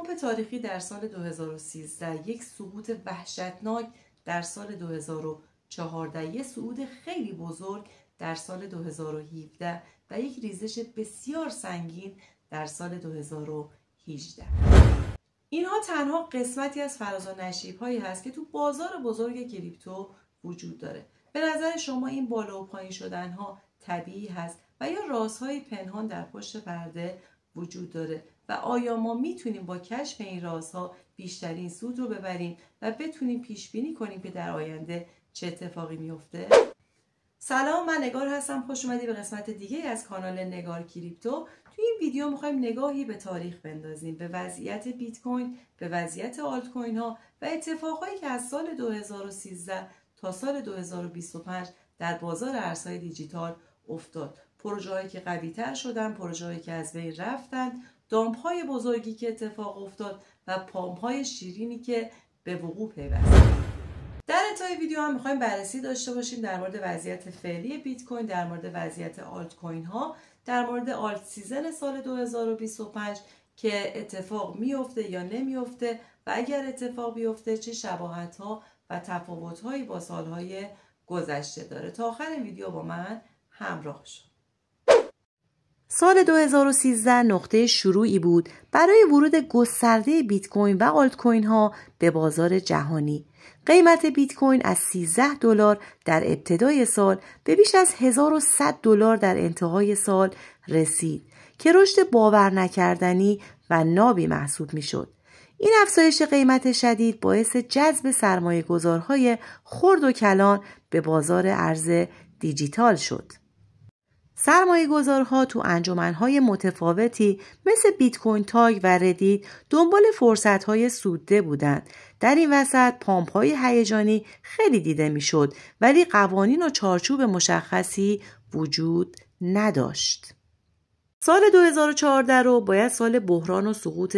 پامپ تاریخی در سال 2013، یک سقوط وحشتناک در سال 2014، یک صعود خیلی بزرگ در سال 2017 و یک ریزش بسیار سنگین در سال 2018. اینها تنها قسمتی از فراز و نشیب هایی هست که تو بازار بزرگ کریپتو وجود داره. به نظر شما این بالا و پایین شدن ها طبیعی هست و یا رازهای پنهان در پشت پرده وجود داره و آیا ما میتونیم با کشف این رازها بیشترین سود رو ببریم و بتونیم پیش بینی کنیم که در آینده چه اتفاقی میفته؟ سلام، من نگار هستم. خوش اومدی به قسمت دیگه از کانال نگار کریپتو. توی این ویدیو میخوایم نگاهی به تاریخ بندازیم، به وضعیت بیت کوین، به وضعیت آلت کوین ها و اتفاقایی که از سال 2013 تا سال 2025 در بازار ارزهای دیجیتال افتاد. پروژه هایی که قوی تر شدن، پروژه هایی که از بین رفتن، دامپ های بزرگی که اتفاق افتاد و پامپ های شیرینی که به وقوع پیوست. در انتهای ویدیو هم میخوایم بررسی داشته باشیم در مورد وضعیت فعلی بیت کوین، در مورد وضعیت آلت کوین ها، در مورد آلت سیزن سال 2025 که اتفاق میفته یا نمیفته و اگر اتفاق بیفته چه شباهت ها و تفاوت هایی با سالهای گذشته داره. تا آخر ویدیو با من همراه شو. سال 2013 نقطه شروعی بود برای ورود گسترده بیت کوین و آلت کوین ها به بازار جهانی. قیمت بیت کوین از $13 در ابتدای سال به بیش از $1100 در انتهای سال رسید که رشد باور نکردنی و نابی محسوب می شد. این افزایش قیمت شدید باعث جذب سرمایه‌گذارهای خرد و کلان به بازار ارز دیجیتال شد. سرمایه‌گذارها تو انجمن‌های متفاوتی مثل بیت کوین تاگ و ردیت دنبال فرصت‌های سودده بودند. در این وسط پامپ‌های هیجانی خیلی دیده می‌شد، ولی قوانین و چارچوب مشخصی وجود نداشت. سال 2014 رو باید سال بحران و سقوط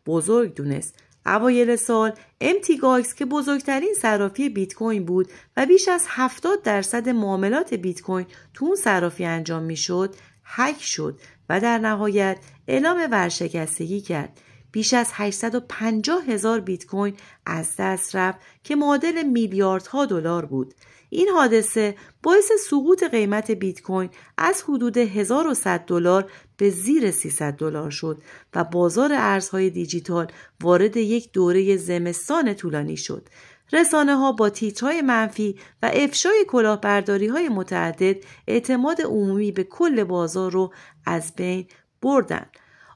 بزرگ دونست. اوایل سال MTGOX که بزرگترین صرافی بیت کوین بود و بیش از 70% معاملات بیت کوین تو اون صرافی انجام میشد، هک شد و در نهایت اعلام ورشکستگی کرد. بیش از 850,000 بیت کوین از دست رفت که معادل میلیاردها دلار بود. این حادثه باعث سقوط قیمت بیت کوین از حدود $1100 به زیر $300 شد و بازار ارزهای دیجیتال وارد یک دوره زمستان طولانی شد. رسانه ها با تیترهای منفی و افشای کلاهبرداری های متعدد اعتماد عمومی به کل بازار رو از بین بردن.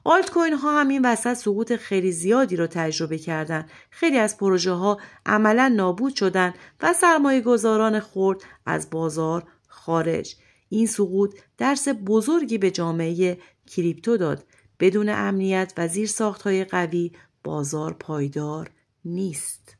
آلت کوین ها هم این وسط سقوط خیلی زیادی رو تجربه کردند. خیلی از پروژه ها عملا نابود شدند و سرمایه گذاران خرد از بازار خارج. این سقوط درس بزرگی به جامعه کریپتو داد. بدون امنیت و زیرساخت‌های قوی بازار پایدار نیست.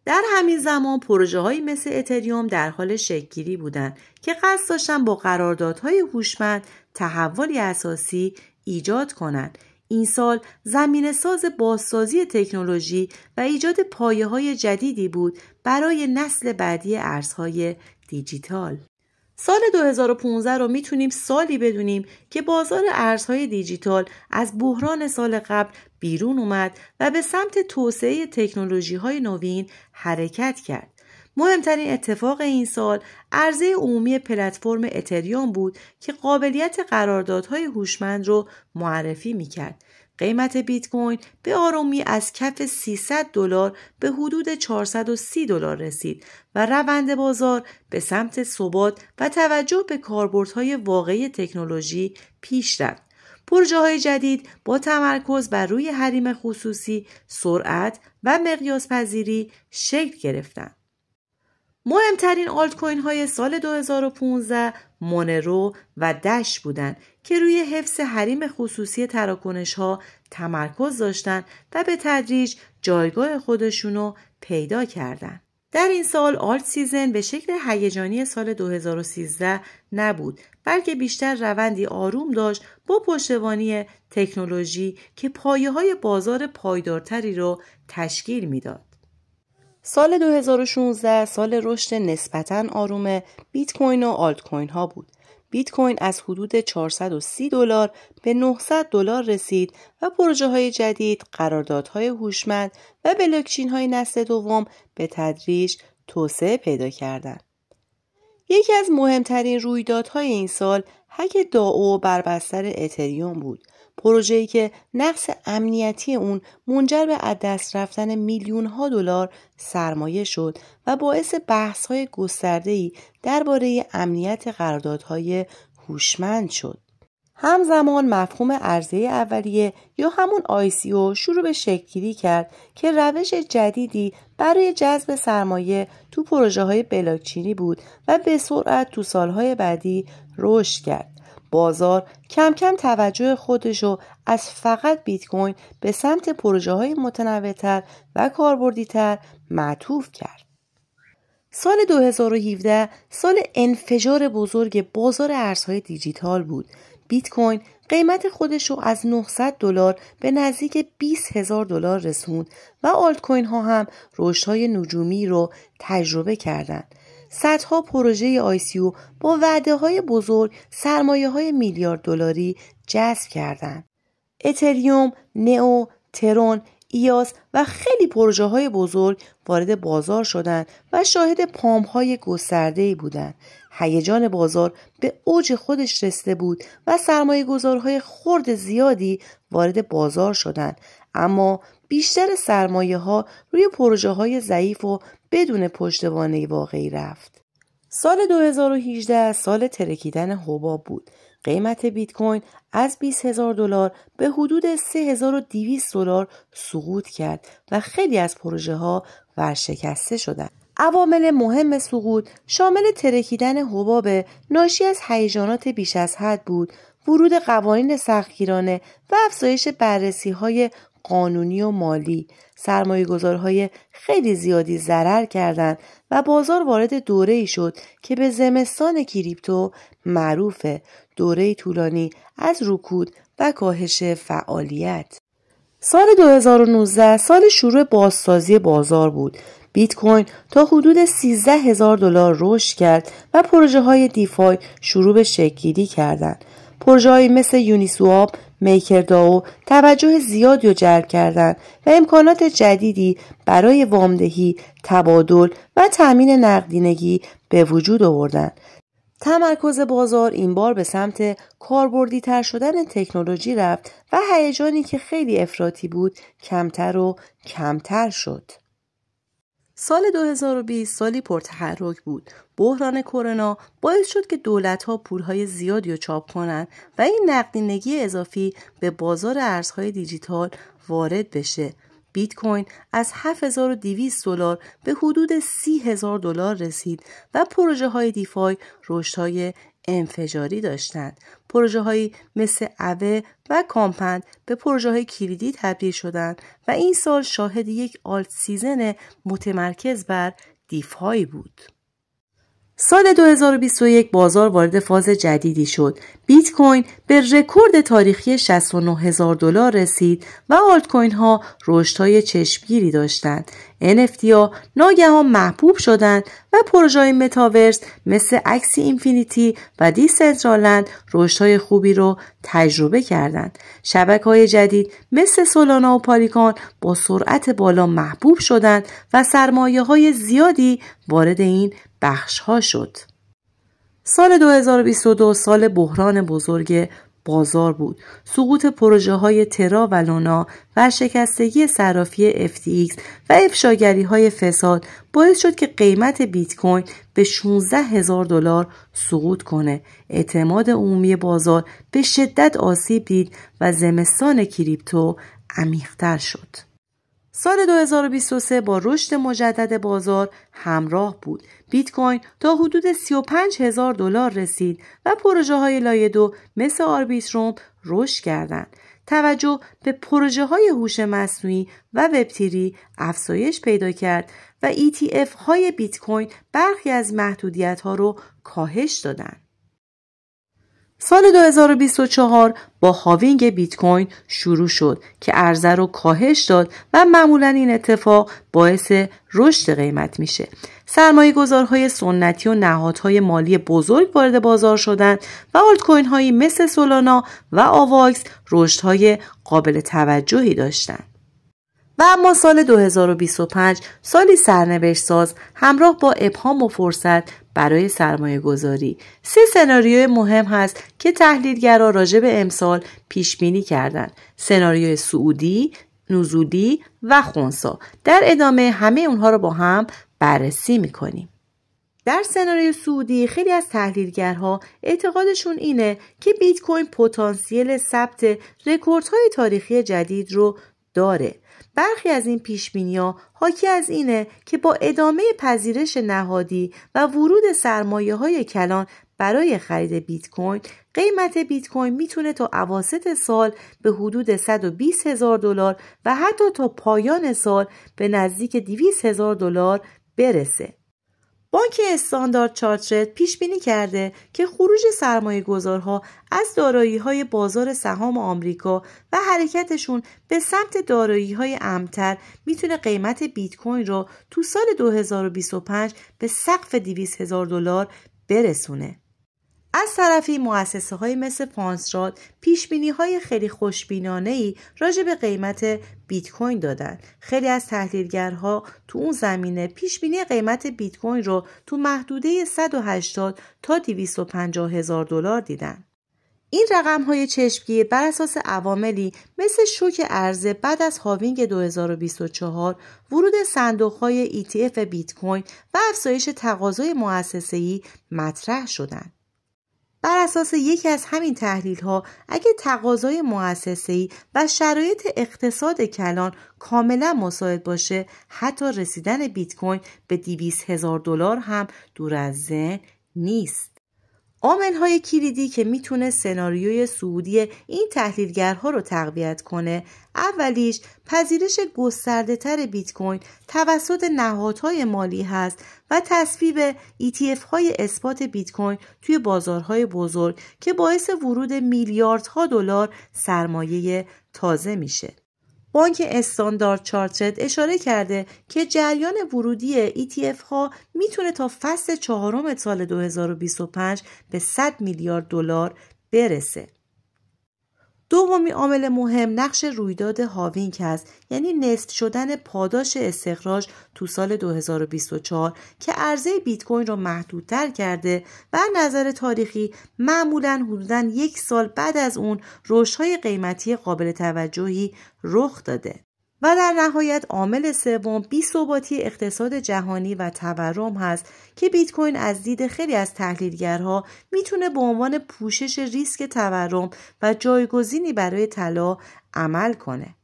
در همین زمان پروژه هایی مثل اتریوم در حال شکل‌گیری بودند که قصد داشتن با قراردادهای هوشمند تحولی اساسی ایجاد کنند. این سال زمینه ساز بازسازی تکنولوژی و ایجاد پایه‌های جدیدی بود برای نسل بعدی ارزهای دیجیتال. سال 2015 رو میتونیم سالی بدونیم که بازار ارزهای دیجیتال از بحران سال قبل بیرون اومد و به سمت توسعه تکنولوژی‌های نوین حرکت کرد. مهمترین اتفاق این سال عرضه عمومی پلتفرم اتریوم بود که قابلیت قراردادهای هوشمند رو معرفی میکرد. قیمت بیت کوین به آرومی از کف $300 به حدود $430 رسید و روند بازار به سمت ثبات و توجه به کاربردهای واقعی تکنولوژی پیش رفت. پروژه‌های جدید با تمرکز بر روی حریم خصوصی، سرعت و مقیاس پذیری شکل گرفتند. مهمترین آلت کوین های سال 2015 مونرو و دش بودند که روی حفظ حریم خصوصی تراکنش ها تمرکز داشتند و به تدریج جایگاه خودشونو پیدا کردند. در این سال آلت سیزن به شکل هیجانی سال 2013 نبود، بلکه بیشتر روندی آروم داشت با پشتیبانی تکنولوژی که پایه‌های بازار پایدارتری رو تشکیل میداد. سال 2016 سال رشد نسبتاً آروم بیت کوین و آلت کوین ها بود. بیت کوین از حدود $430 به $900 رسید و پروژه‌های جدید، قراردادهای هوشمند و بلاکچین‌های نسل دوم به تدریج توسعه پیدا کردند. یکی از مهمترین رویدادهای این سال هک دائو بر بستر اتریوم بود. پروژه‌ای که نقص امنیتی اون منجر به از دست رفتن میلیون‌ها دلار سرمایه شد و باعث بحث‌های گسترده‌ای درباره امنیت قراردادهای هوشمند شد. همزمان مفهوم عرضه اولیه یا همون ICO شروع به شکل‌گیری کرد که روش جدیدی برای جذب سرمایه تو پروژه‌های بلاکچینی بود و به سرعت تو سالهای بعدی رشد کرد. بازار کم کم توجه خودشو از فقط بیت کوین به سمت پروژه‌های متنوع‌تر و کاربردی‌تر معطوف کرد. سال 2017 سال انفجار بزرگ بازار ارزهای دیجیتال بود. بیت کوین قیمت خودش رو از $900 به نزدیک $20,000 رسوند و آلت کوین ها هم رشدهای نجومی رو تجربه کردند. صدها پروژه ICO با وعده های بزرگ سرمایه های میلیارد دلاری جذب کردند. اتریوم، نئو، ترون، ایاس و خیلی پروژه های بزرگ وارد بازار شدند و شاهد پامپ های گسترده‌ای بودند. هیجان بازار به اوج خودش رسیده بود و سرمایه گذارهای خرد زیادی وارد بازار شدند، اما بیشتر سرمایه ها روی پروژه های ضعیف و بدون پشتوانه واقعی رفت. سال 2018 سال ترکیدن حباب بود. قیمت بیت کوین از $20,000 به حدود $3,200 سقوط کرد و خیلی از پروژه ها ورشکسته شدند. عوامل مهم سقوط شامل ترکیدن حباب ناشی از هیجانات بیش از حد بود، ورود قوانین سختگیرانه و افزایش بررسی‌های قانونی و مالی. سرمایه‌گذارهای خیلی زیادی ضرر کردند و بازار وارد دوره‌ای شد که به زمستان کریپتو معروفه، دوره طولانی از رکود و کاهش فعالیت. سال 2019 سال شروع بازسازی بازار بود. بیت کوین تا حدود $13,000 رشد کرد و پروژه های دیفای شروع به شکل‌گیری کردند. پروژه های مثل یونیسواب، میکرداو توجه زیادی رو جلب کردند و امکانات جدیدی برای وامدهی، تبادل و تامین نقدینگی به وجود آوردند. تمرکز بازار این بار به سمت کاربردی تر شدن تکنولوژی رفت و هیجانی که خیلی افراطی بود کمتر و کمتر شد. سال 2020 سالی پرتحرک بود. بحران کرونا باعث شد که دولت‌ها پول‌های زیادی رو چاپ کنند و این نقدینگی اضافی به بازار ارزهای دیجیتال وارد بشه. بیت کوین از $7,200 به حدود $30,000 رسید و پروژه‌های دیفای رشدهای انفجاری داشتند. پروژه‌هایی مثل اوه و کامپند به پروژه‌های کلیدی تبدیل شدند و این سال شاهد یک آلت سیزن متمرکز بر دیفای بود. سال 2021 بازار وارد فاز جدیدی شد. بیت کوین به رکورد تاریخی $69,000 رسید و آلت کوین ها رشدهای چشمگیری داشتند. NFT ها ناگهان محبوب شدند و پروژه‌های متاورس مثل اکسی اینفینیتی و دیسنترالند رشدهای خوبی رو تجربه کردند. شبکه‌های جدید مثل سولانا و پالیکان با سرعت بالا محبوب شدند و سرمایه‌های زیادی وارد این بخش‌ها شد. سال 2022 سال بحران بزرگ بازار بود. سقوط پروژه‌های ترا و لونا و شکستگی صرافی FTX و افشاگری‌های فساد باعث شد که قیمت بیت کوین به $16,000 سقوط کنه. اعتماد عمومی بازار به شدت آسیب دید و زمستان کریپتو عمیق‌تر شد. سال 2023 با رشد مجدد بازار همراه بود. بیت کوین تا حدود $35,000 رسید و پروژه های لایه 2 مثل آربیتروم رشد کردند. توجه به پروژه های هوش مصنوعی و وب3 افزایش پیدا کرد و ETF های بیت کوین برخی از محدودیت ها رو کاهش دادند. سال 2024 با هاوینگ بیت کوین شروع شد که عرضه رو کاهش داد و معمولا این اتفاق باعث رشد قیمت میشه. سرمایه‌گذارهای سنتی و نهادهای مالی بزرگ وارد بازار شدند و آلت کوین هایی مثل سولانا و آواکس رشدهای قابل توجهی داشتند. و اما سال 2025 سالی سرنوشت ساز همراه با ابهام و فرصت برای سرمایه گذاری. 3 سناریوی مهم هست که تحلیلگرها راجع به امسال پیش بینی کردند. سناریوی صعودی، نزولی و خنثی. در ادامه همه اونها رو با هم بررسی میکنیم. در سناریوی صعودی خیلی از تحلیلگرها اعتقادشون اینه که بیت کوین پتانسیل ثبت رکوردهای تاریخی جدید رو داره. برخی از این پیشبینی‌ها حاکی از اینه که با ادامه پذیرش نهادی و ورود سرمایه‌های کلان برای خرید بیت کوین، قیمت بیت کوین میتونه تا اواسط سال به حدود $120,000 و حتی تا پایان سال به نزدیک $200,000 برسه. بانک استاندارد چارترد پیش بینی کرده که خروج سرمایه‌گذارها از دارایی‌های بازار سهام آمریکا و حرکتشون به سمت دارایی‌های امن‌تر میتونه قیمت بیت کوین رو تو سال 2025 به سقف $200,000 برسونه. از طرفی مؤسسه‌های مثل فانسترات پیش‌بینی‌های خیلی خوشبینانه‌ای راجع به قیمت بیت کوین دادن. خیلی از تحلیلگرها تو اون زمینه پیش‌بینی قیمت بیت کوین رو تو محدوده 180 تا $250,000 دیدن. این رقم‌های چشمگیر بر اساس عواملی مثل شوک عرضه بعد از هاوینگ 2024، ورود صندوق‌های ETF بیت کوین و افزایش تقاضای مؤسسه‌ای مطرح شدند. بر اساس یکی از همین تحلیل‌ها اگه تقاضای مؤسسه‌ای و شرایط اقتصاد کلان کاملا مساعد باشه، حتی رسیدن بیت کوین به $200,000 هم دور از ذهن نیست. عامل‌های کلیدی که میتونه سناریوی صعودی این تحلیلگرها رو تقویت کنه، اولیش پذیرش گسترده‌تر بیت کوین توسط نهادهای مالی هست و تصویب ETF های اثبات بیت کوین توی بازارهای بزرگ که باعث ورود میلیاردها دلار سرمایه تازه میشه. بانک استاندارد چارترد اشاره کرده که جریان ورودی ETF ها میتونه تا فصل 4 سال 2025 به $100 میلیارد برسه. دومی عامل مهم نقش رویداد هاوینگ هست، یعنی نصف شدن پاداش استخراج تو سال 2024 که عرضه بیت کوین رو محدودتر کرده و از نظر تاریخی معمولاً حدوداً 1 سال بعد از اون رشدهای قیمتی قابل توجهی رخ داده. و در نهایت عامل سوم بی‌ثباتی اقتصاد جهانی و تورم هست که بیت کوین از دید خیلی از تحلیلگرها میتونه به عنوان پوشش ریسک تورم و جایگزینی برای طلا عمل کنه.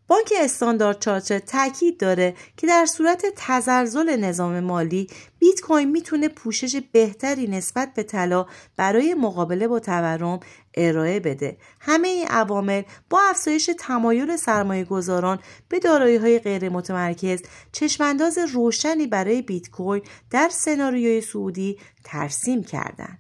بانک استاندارد چارترد تاکید داره که در صورت تزلزل نظام مالی، بیت کوین میتونه پوشش بهتری نسبت به طلا برای مقابله با تورم ارائه بده. همه این عوامل با افزایش تمایل سرمایه‌گذاران به دارایی‌های غیر متمرکز چشمانداز روشنی برای بیت کوین در سناریوی صعودی ترسیم کردند.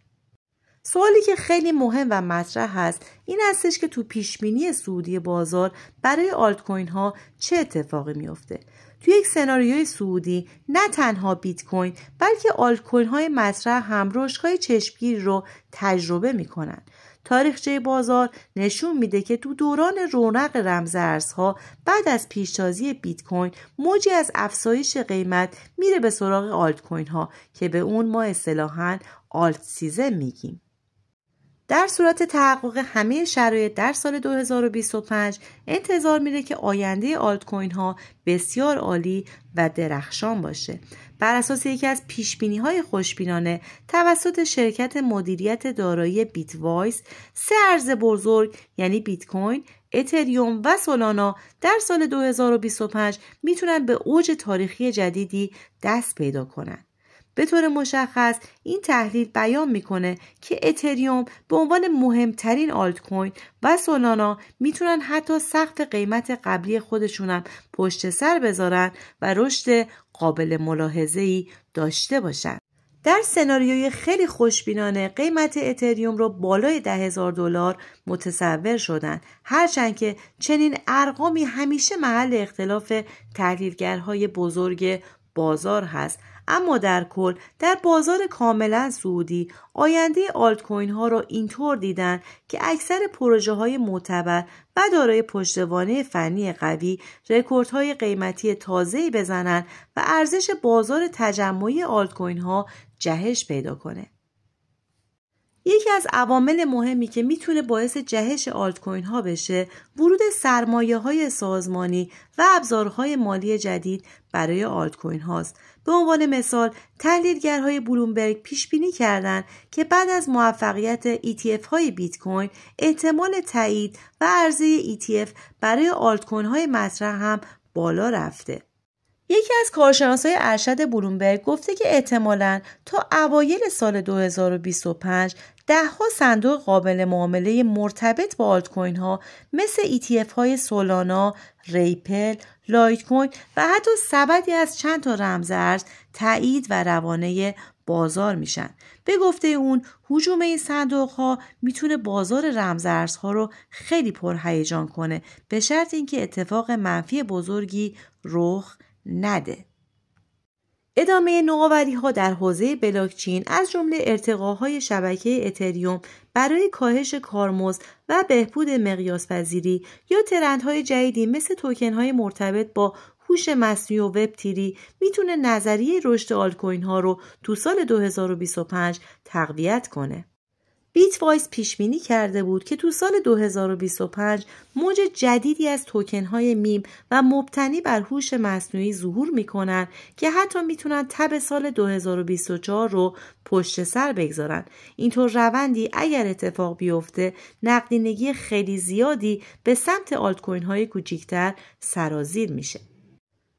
سوالی که خیلی مهم و مطرح هست این هستش که تو پیشبینی صعودی بازار برای آلت کوین ها چه اتفاقی میفته. تو یک سناریوی صعودی نه تنها بیت کوین بلکه آلت کوین های مطرح هم رشدهای چشمگیر رو تجربه میکنن. تاریخچه بازار نشون میده که تو دوران رونق رمز ارزها بعد از پیشتازی بیت کوین موجی از افزایش قیمت میره به سراغ آلت کوین ها که به اون ما اصطلاحاً آلت سیزن میگیم. در صورت تحقق همه شرایط در سال 2025 انتظار میره که آینده آلت کوین ها بسیار عالی و درخشان باشه. بر اساس یکی از پیشبینی های خوشبینانه توسط شرکت مدیریت دارایی بیت وایس، 3 ارز بزرگ یعنی بیت کوین، اتریوم و سولانا در سال 2025 میتونن به اوج تاریخی جدیدی دست پیدا کنن. به طور مشخص این تحلیل بیان میکنه که اتریوم به عنوان مهمترین آلت کوین و سولانا میتونن حتی سقف قیمت قبلی خودشونم پشت سر بذارن و رشد قابل ملاحظه‌ای داشته باشن. در سناریوی خیلی خوشبینانه قیمت اتریوم رو بالای $10,000 متصور شدن، هرچند که چنین ارقامی همیشه محل اختلاف تحلیلگرهای بزرگ بازار هست. اما در کل در بازار کاملا سعودی آینده آلت کوین ها رو اینطور دیدن که اکثر پروژه های معتبر و دارای پشتوانه فنی قوی رکوردهای قیمتی تازه‌ای بزنن و ارزش بازار تجمعی آلت کوین ها جهش پیدا کنه. یکی از عوامل مهمی که میتونه باعث جهش آلت کوین ها بشه ورود سرمایه های سازمانی و ابزارهای مالی جدید برای آلت کوین هاست. به عنوان مثال تحلیلگرهای بلومبرگ پیش بینی کردند که بعد از موفقیت ETF های بیت کوین احتمال تایید و عرضه ETF برای آلت کوین های مطرح هم بالا رفته. یکی از کارشناسای ارشد بلومبرگ گفته که احتمالاً تا اوایل سال 2025 ده‌ها صندوق قابل معامله مرتبط با آلت کوین ها مثل ETF های سولانا، ریپل، لایت کوین و حتی سبدی از چند تا رمز ارز تایید و روانه بازار میشن. به گفته اون هجوم این صندوق ها میتونه بازار رمز ارزها رو خیلی پرهیجان کنه، به شرط اینکه اتفاق منفی بزرگی رخ نده. ادامه نوآوری‌ها در حوزه بلاکچین از جمله ارتقاهای شبکه اتریوم برای کاهش کارمزد و بهبود مقیاس پذیری یا ترندهای جدیدی مثل توکن‌های مرتبط با هوش مصنوعی و وب تیری میتونه نظریه رشد آلت کوین ها رو تو سال 2025 تقویت کنه. بیت وایس پیش بینی کرده بود که تو سال 2025 موج جدیدی از توکن های میم و مبتنی بر هوش مصنوعی ظهور میکنن که حتی میتونن تب سال 2024 رو پشت سر بگذارن. اینطور روندی اگر اتفاق بیفته نقدینگی خیلی زیادی به سمت آلت کوین های کوچیکتر سرازیر میشه.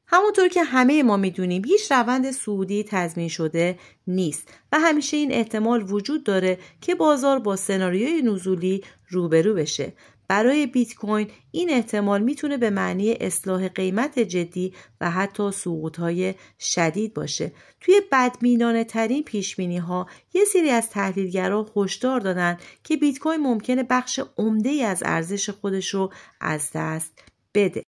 همونطور که همه ما میدونیم هیچ روند صعودی تضمین شده نیست و همیشه این احتمال وجود داره که بازار با سناریوی نزولی روبرو بشه. برای بیت کوین این احتمال میتونه به معنی اصلاح قیمت جدی و حتی سقوط‌های شدید باشه. توی بدبینانه ترین پیشبینی ها یه سری از تحلیلگران هشدار دادن که بیت کوین ممکنه بخش عمده‌ای از ارزش خودش رو از دست بده.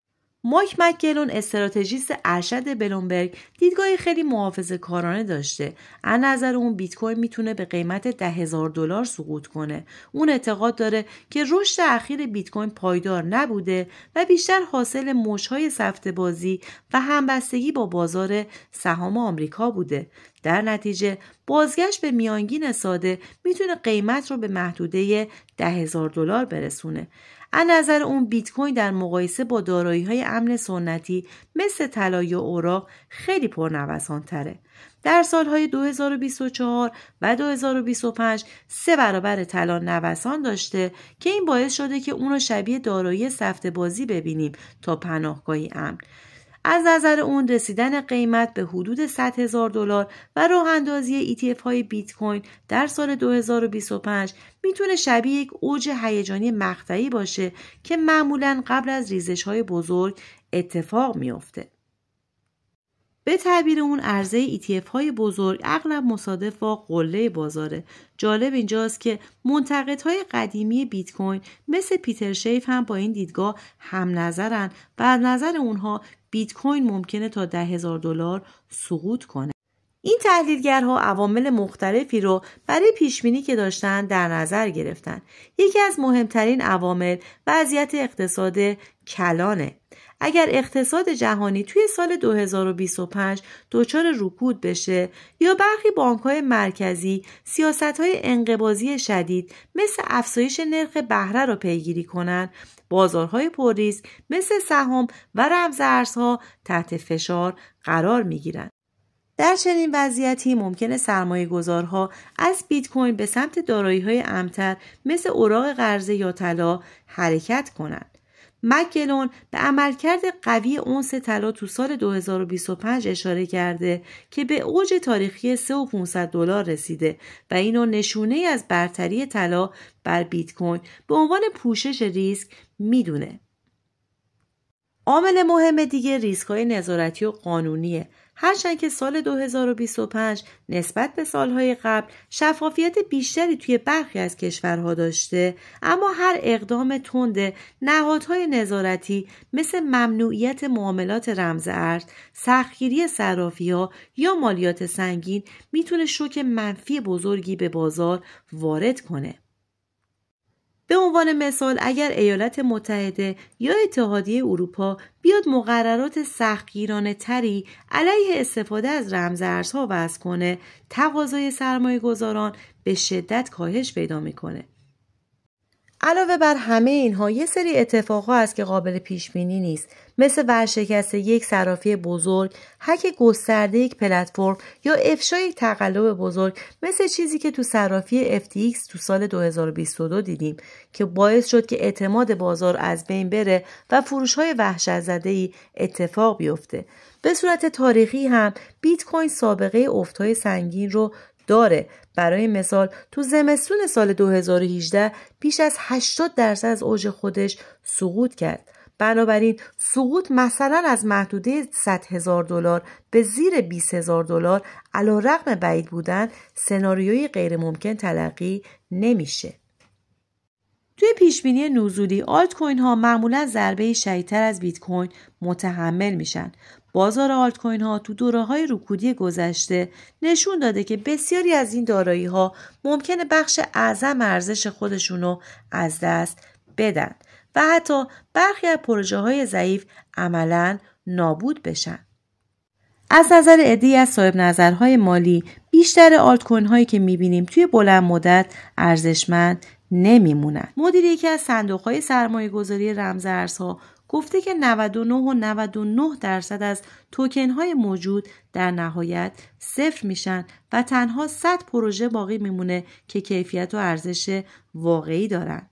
مایک مکگلون استراتژیست ارشد بلومبرگ دیدگاهی خیلی محافظه‌کارانه داشته. از نظر اون بیت کوین میتونه به قیمت $10,000 سقوط کنه. اون اعتقاد داره که رشد اخیر بیت کوین پایدار نبوده و بیشتر حاصل موج‌های سفته بازی و همبستگی با بازار سهام آمریکا بوده. در نتیجه بازگشت به میانگین ساده میتونه قیمت رو به محدوده $10,000 برسونه. از نظر اون بیت کوین در مقایسه با دارایی‌های امن سنتی مثل طلا یا اوراق خیلی پرنوسان‌تره. در سالهای 2024 و 2025 3 برابر طلا نوسان داشته که این باعث شده که اون رو شبیه دارایی سفته بازی ببینیم تا پناهگاهی امن. از نظر اون رسیدن قیمت به حدود $100,000 و راه اندازی ETF های بیت کوین در سال 2025 میتونه شبیه یک اوج هیجانی مقطعی باشه که معمولاً قبل از ریزش های بزرگ اتفاق میفته. به تعبیر اون عرضه ETF های بزرگ اغلب مصادف با قله بازاره. جالب اینجاست که منتقدهای قدیمی بیت کوین مثل پیتر شیف هم با این دیدگاه هم نظرن و از نظر اونها بیت کوین ممکنه تا $10,000 سقوط کنه. این تحلیلگرها عوامل مختلفی رو برای پیشبینی که داشتن در نظر گرفتن. یکی از مهمترین عوامل وضعیت اقتصاد کلانه. اگر اقتصاد جهانی توی سال 2025 دچار رکود بشه یا برخی بانک‌های مرکزی سیاست‌های انقباضی شدید مثل افزایش نرخ بهره رو پیگیری کنن، بازارهای پرریسک مثل سهام و رمز ارزها تحت فشار قرار می‌گیرن. در چنین وضعیتی ممکنه سرمایه‌گذارها از بیت کوین به سمت دارایی‌های امن‌تر مثل اوراق قرضه یا طلا حرکت کنند. مکگلون به عملکرد قوی اونس طلا تو سال 2025 اشاره کرده که به اوج تاریخی $3,500 رسیده و اینو نشونه از برتری طلا بر بیت کوین به عنوان پوشش ریسک میدونه. عامل مهم دیگه ریسک‌های نظارتی و قانونیه. هرچند که سال 2025 نسبت به سالهای قبل شفافیت بیشتری توی برخی از کشورها داشته، اما هر اقدام تند نهادهای نظارتی مثل ممنوعیت معاملات رمز ارز، سختگیری صرافی‌ها یا مالیات سنگین میتونه شوک منفی بزرگی به بازار وارد کنه. به عنوان مثال اگر ایالات متحده یا اتحادیه اروپا بیاد مقررات سختگیرانه تری علیه استفاده از رمز ارزها وضع کنه، تقاضای سرمایه گذاران به شدت کاهش پیدا میکنه. علاوه بر همه اینها یه سری اتفاقها هست که قابل پیش بینی نیست، مثل ورشکست یک صرافی بزرگ، هک گسترده یک پلتفرم یا افشای یک تقلب بزرگ، مثل چیزی که تو صرافی FTX تو سال 2022 دیدیم که باعث شد که اعتماد بازار از بین بره و فروش‌های وحشت‌زده‌ای اتفاق بیفته. به صورت تاریخی هم بیت کوین سابقه افت‌های سنگین رو داره. برای مثال تو زمستون سال 2018 بیش از 80% از اوج خودش سقوط کرد. بنابراین سقوط مثلا از محدوده $100,000 به زیر $20,000 علیرغم بعید بودن سناریوی غیر ممکن تلقی نمیشه. توی پیشبینی نزولی آلت کوین ها معمولا ضربه شدیدتر از بیت کوین متحمل میشن. بازار آلت کوین ها تو دوره‌های رکودی گذشته نشون داده که بسیاری از این دارایی ها ممکنه بخش اعظم ارزش خودشونو از دست بدن و حتی برخی از پروژه های ضعیف عملاً نابود بشن. از نظر عده‌ای از صاحب نظرهای مالی بیشتر آلت کوین هایی که میبینیم توی بلند مدت ارزشمند نمیمونن. مدیر یکی از صندوق‌های سرمایه‌گذاری رمز ارزها گفته که 99.99% از توکن‌های موجود در نهایت صفر میشن و تنها 100 پروژه باقی میمونه که کیفیت و ارزش واقعی دارن.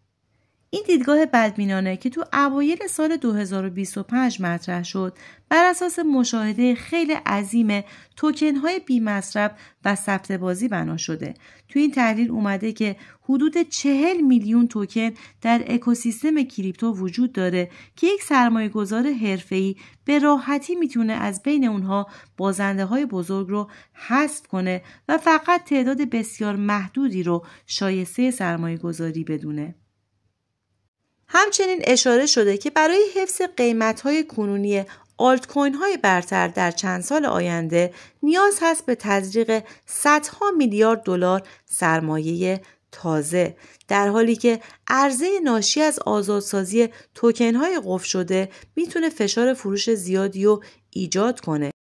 این دیدگاه بدبینانه که تو اوایل سال 2025 مطرح شد بر اساس مشاهده خیلی عظیم توکن‌های بی‌مصرف و ثبت بازی بنا شده. تو این تحلیل اومده که حدود 40 میلیون توکن در اکوسیستم کریپتو وجود داره که یک سرمایه‌گذار حرفه‌ای به راحتی میتونه از بین اونها بازنده‌های بزرگ رو حذف کنه و فقط تعداد بسیار محدودی رو شایسته سرمایه‌گذاری بدونه. همچنین اشاره شده که برای حفظ قیمت‌های کنونی آلت کوین های برتر در چند سال آینده نیاز هست به تزریق صدها میلیارد دلار سرمایه تازه، در حالی که عرضه ناشی از آزادسازی توکن های قفل شده میتونه فشار فروش زیادی رو ایجاد کنه.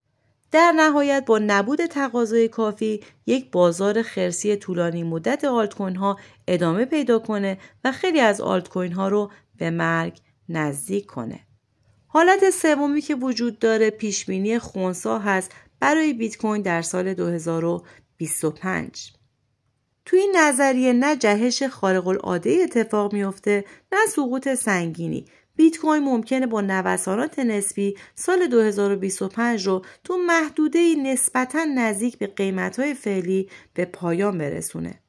در نهایت با نبود تقاضای کافی یک بازار خرسی طولانی مدت آلت کوین ها ادامه پیدا کنه و خیلی از آلت کوین ها رو به مرگ نزدیک کنه. حالت سومی که وجود داره پیشبینی خنثی هست برای بیت کوین در سال 2025. تو این نظریه نه جهش خارق العاده اتفاق میفته نه سقوط سنگینی. بیت کوین ممکنه با نوسانات نسبی سال 2025 رو تو محدوده نسبتاً نزدیک به قیمت‌های فعلی به پایان برسونه.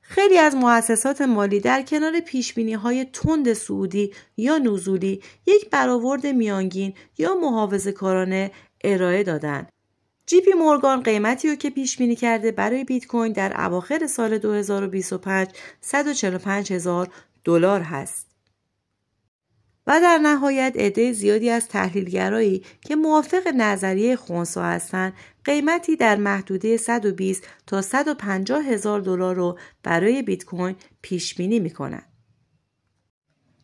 خیلی از مؤسسات مالی در کنار پیشبینی‌های تند صعودی یا نزولی یک برآورد میانگین یا محافظه‌کارانه ارائه دادن. جی پی مورگان قیمتی رو که پیش بینی کرده برای بیت کوین در اواخر سال 2025 $145,000 هست. و در نهایت عده زیادی از تحلیلگرایی که موافق نظریه خنثی هستند قیمتی در محدوده 120 تا $150,000 رو برای بیت کوین پیش بینی می‌کنند.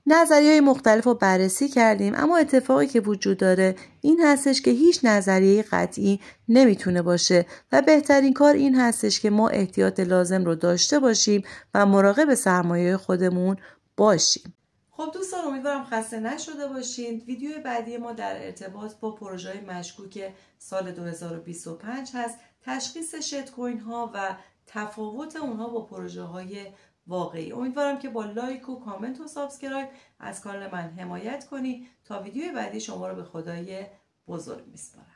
نظریه‌های مختلف رو بررسی کردیم، اما اتفاقی که وجود داره این هستش که هیچ نظریه قطعی نمیتونه باشه و بهترین کار این هستش که ما احتیاط لازم رو داشته باشیم و مراقب سرمایه خودمون باشیم. خب دوستان امیدوارم خسته نشده باشین. ویدیو بعدی ما در ارتباط با پروژه‌های مشکوک سال 2025 هست، تشخیص شت کوین ها و تفاوت اونها با پروژه‌های واقعی. امیدوارم که با لایک و کامنت و سابسکرایب از کانال من حمایت کنی. تا ویدیو بعدی شما رو به خدای بزرگ میسپارم.